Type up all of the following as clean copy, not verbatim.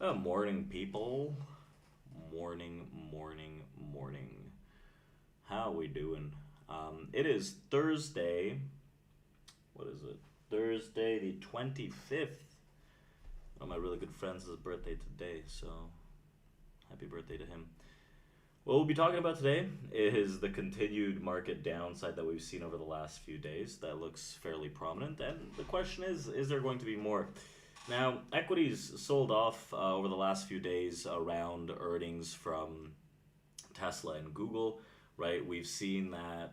Morning, people. Morning, morning, morning. How we doing? It is Thursday. What is it? Thursday, the 25th. One of my really good friends' birthday today, so happy birthday to him. What we'll be talking about today is the continued market downside that we've seen over the last few days that looks fairly prominent. And the question is there going to be more? Now, equities sold off over the last few days around earnings from Tesla and Google, right? We've seen that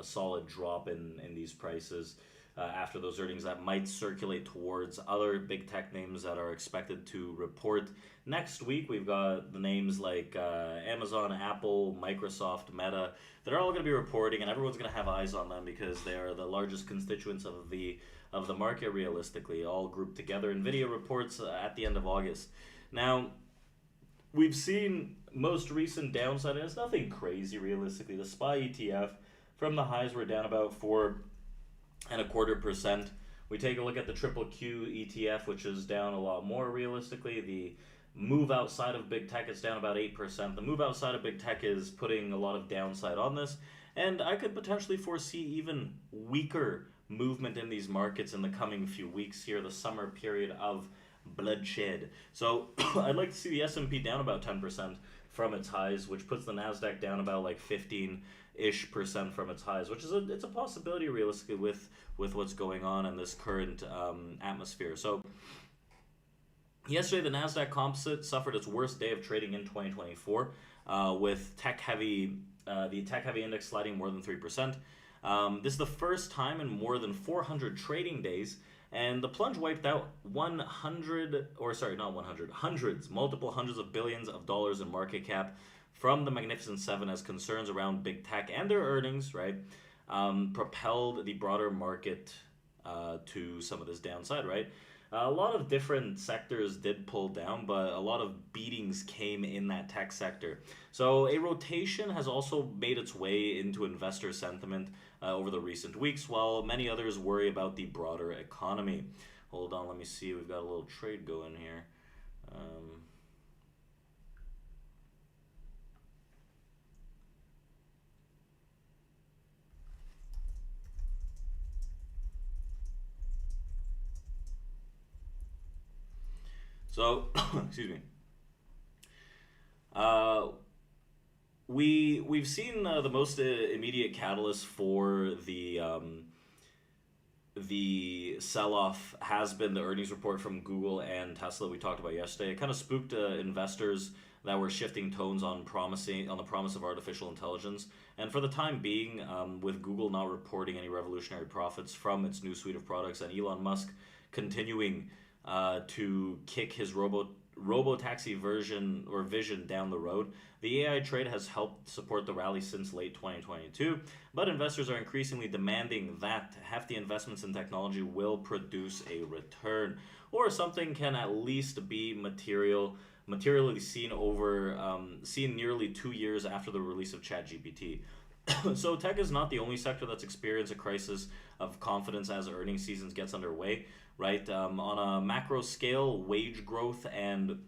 solid drop in these prices after those earnings that might circulate towards other big tech names that are expected to report next week. We've got the names like Amazon, Apple, Microsoft, Meta. They're all going to be reporting, and everyone's going to have eyes on them because they are the largest constituents of the market realistically, all grouped together. Nvidia reports at the end of August. Now, we've seen most recent downside, and it's nothing crazy realistically. The SPY ETF from the highs were down about 4.25%. We take a look at the triple Q ETF, which is down a lot more realistically. The move outside of big tech is down about 8%. The move outside of big tech is putting a lot of downside on this, and I could potentially foresee even weaker movement in these markets in the coming few weeks here, the summer period of bloodshed. So I'd like to see the S&P down about 10% from its highs, which puts the Nasdaq down about like 15-ish% from its highs, which is it's a possibility realistically with what's going on in this current atmosphere. So yesterday, the Nasdaq Composite suffered its worst day of trading in 2024, with the tech heavy index sliding more than 3%. This is the first time in more than 400 trading days, and the plunge wiped out multiple hundreds of billions of dollars in market cap from the Magnificent Seven as concerns around big tech and their earnings, right, propelled the broader market to some of this downside, right? A lot of different sectors did pull down, but a lot of beatings came in that tech sector. So a rotation has also made its way into investor sentiment over the recent weeks, while many others worry about the broader economy. Hold on, let me see. We've got a little trade going here. So, excuse me. Uh, we've seen the most immediate catalyst for the sell-off has been the earnings report from Google and Tesla we talked about yesterday. It kind of spooked investors that were shifting tones on the promise of artificial intelligence. And for the time being, with Google not reporting any revolutionary profits from its new suite of products, and Elon Musk continuing to kick his robo taxi version or vision down the road, the AI trade has helped support the rally since late 2022, but investors are increasingly demanding that hefty investments in technology will produce a return, or something can at least be materially seen nearly 2 years after the release of ChatGPT. So tech is not the only sector that's experienced a crisis of confidence as earnings seasons gets underway, right? On a macro scale, wage growth and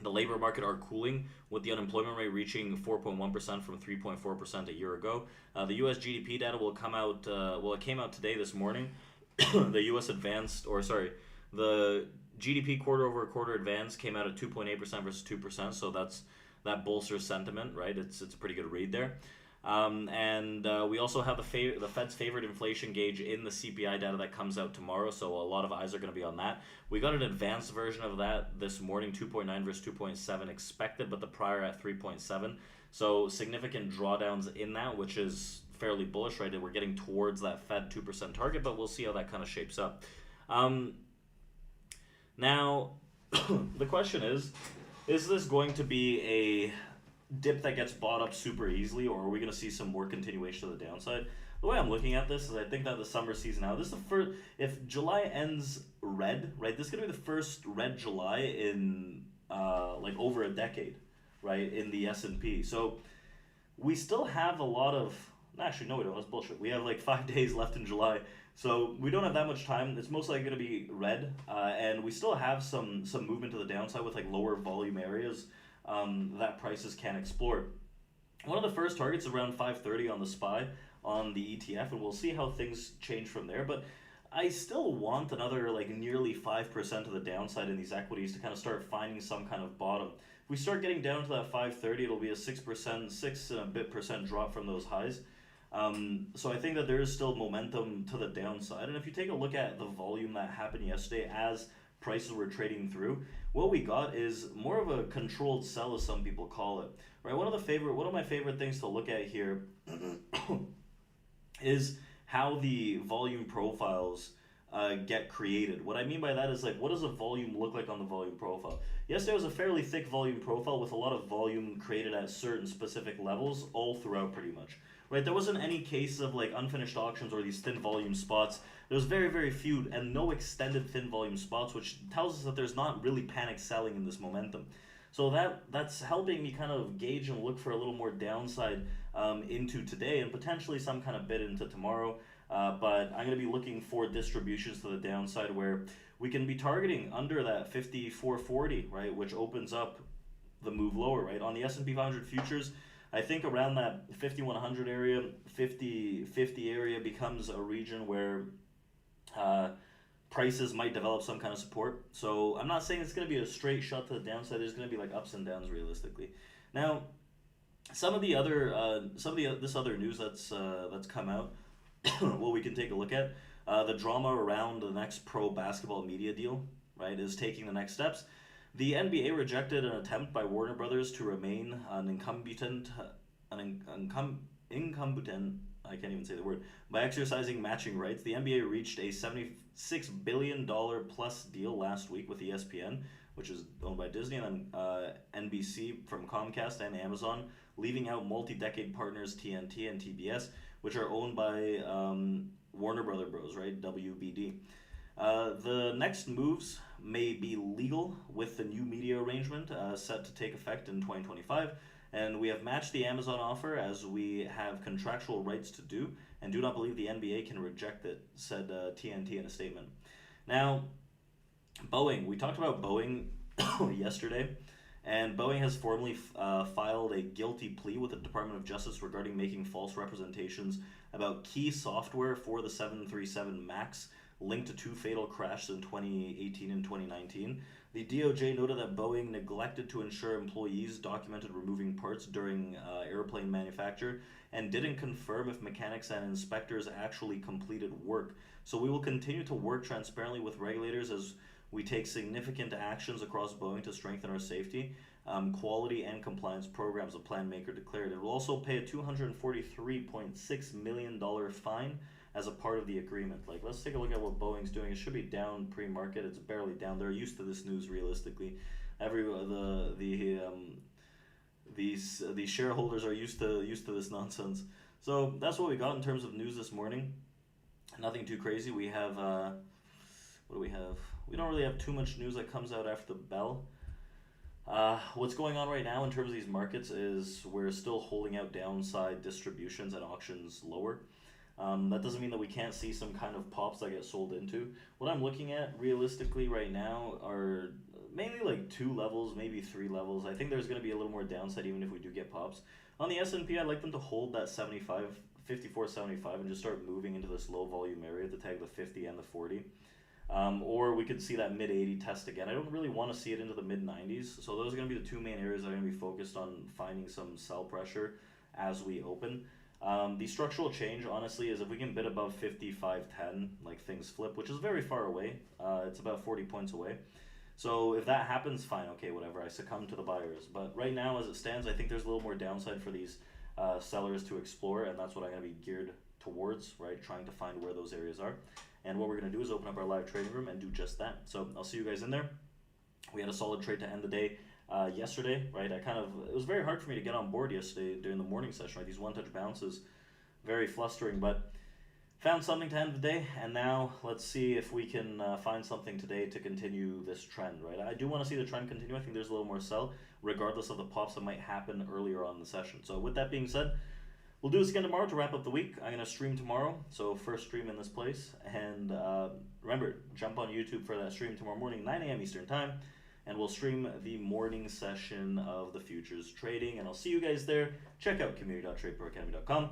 the labor market are cooling, with the unemployment rate reaching 4.1% from 3.4% a year ago. The U.S. GDP data will come out. It came out today this morning. The GDP quarter over quarter advance came out at 2.8% versus 2%. So that bolsters sentiment, right? It's a pretty good read there. And we also have the Fed's favorite inflation gauge in the CPI data that comes out tomorrow, so a lot of eyes are going to be on that. We got an advanced version of that this morning, 2.9 versus 2.7 expected, but the prior at 3.7. So significant drawdowns in that, which is fairly bullish, right? We're getting towards that Fed 2% target, but we'll see how that kind of shapes up. Now, the question is this going to be a dip that gets bought up super easily, or are we going to see some more continuation of the downside? The way I'm looking at this is I think that the summer season now, this is the first, if July ends red, right, this is going to be the first red July in like over a decade, right, in the S&P. So we still have a lot of, actually no we don't, that's bullshit. We have like 5 days left in July. So we don't have that much time. It's most likely going to be red, and we still have some movement to the downside with like lower volume areas that prices can explore. One of the first targets is around 530 on the SPY on the ETF, and we'll see how things change from there. But I still want another like nearly 5% of the downside in these equities to kind of start finding some kind of bottom. If we start getting down to that 530, it'll be a 6%, 6 and a bit percent drop from those highs. So I think that there is still momentum to the downside. And if you take a look at the volume that happened yesterday as prices were trading through, what we got is more of a controlled sell, as some people call it. Right? One of my favorite things to look at here is how the volume profiles get created. What I mean by that is like, what does a volume look like on the volume profile? Yesterday was a fairly thick volume profile with a lot of volume created at certain specific levels all throughout pretty much. Right, there wasn't any case of like unfinished auctions or these thin volume spots. There was very, very few and no extended thin volume spots, which tells us that there's not really panic selling in this momentum. So that's helping me kind of gauge and look for a little more downside into today and potentially some kind of bid into tomorrow. But I'm going to be looking for distributions to the downside where we can be targeting under that 5440, right, which opens up the move lower, right? On the S&P 500 futures, I think around that 5100 area, 50 area becomes a region where prices might develop some kind of support. So I'm not saying it's going to be a straight shot to the downside. There's going to be like ups and downs realistically. Now, this other news that's come out, what we can take a look at, the drama around the next pro basketball media deal, right, is taking the next steps. The NBA rejected an attempt by Warner Brothers to remain an incumbent, I can't even say the word, by exercising matching rights. The NBA reached a $76 billion plus deal last week with ESPN, which is owned by Disney, and then NBC from Comcast and Amazon, leaving out multi-decade partners TNT and TBS, which are owned by Warner Bros., right, WBD. The next moves may be legal with the new media arrangement set to take effect in 2025, and we have matched the Amazon offer as we have contractual rights to do, and do not believe the NBA can reject it, said TNT in a statement. Now, Boeing. We talked about Boeing yesterday, and Boeing has formally filed a guilty plea with the Department of Justice regarding making false representations about key software for the 737 MAX linked to two fatal crashes in 2018 and 2019. The DOJ noted that Boeing neglected to ensure employees documented removing parts during airplane manufacture and didn't confirm if mechanics and inspectors actually completed work. So we will continue to work transparently with regulators as we take significant actions across Boeing to strengthen our safety, quality, and compliance programs, the plan maker declared. It will also pay a $243.6 million fine as a part of the agreement. Like, let's take a look at what Boeing's doing. It should be down pre-market. It's barely down. They're used to this news realistically. These shareholders are used to this nonsense. So that's what we got in terms of news this morning. Nothing too crazy. We have what do we have? We don't really have too much news that comes out after the bell. What's going on right now in terms of these markets is we're still holding out downside distributions and auctions lower. That doesn't mean that we can't see some kind of pops that get sold into. What I'm looking at realistically right now are mainly like 2 levels, maybe 3 levels. I think there's going to be a little more downside even if we do get pops. On the S&P, I'd like them to hold that 54.75 and just start moving into this low volume area to tag the 50 and the 40. Or we could see that mid 80 test again. I don't really want to see it into the mid 90s. So those are going to be the 2 main areas that are going to be focused on finding some sell pressure as we open. The structural change, honestly, is if we can bid above 55.10, like things flip, which is very far away. It's about 40 points away. So if that happens, fine, okay, whatever. I succumb to the buyers. But right now, as it stands, I think there's a little more downside for these sellers to explore, and that's what I'm going to be geared towards, right? Trying to find where those areas are. And what we're going to do is open up our live trading room and do just that. So I'll see you guys in there. We had a solid trade to end the day yesterday, right? It was very hard for me to get on board yesterday during the morning session, right? These one-touch bounces, very flustering, but found something to end the day, and now let's see if we can find something today to continue this trend, right? I do want to see the trend continue. I think there's a little more sell, regardless of the pops that might happen earlier on in the session. So with that being said, we'll do this again tomorrow to wrap up the week. I'm gonna stream tomorrow, so first stream in this place. And remember, jump on YouTube for that stream tomorrow morning, 9 a.m. Eastern Time, and we'll stream the morning session of the futures trading. And I'll see you guys there. Check out community.tradeproacademy.com.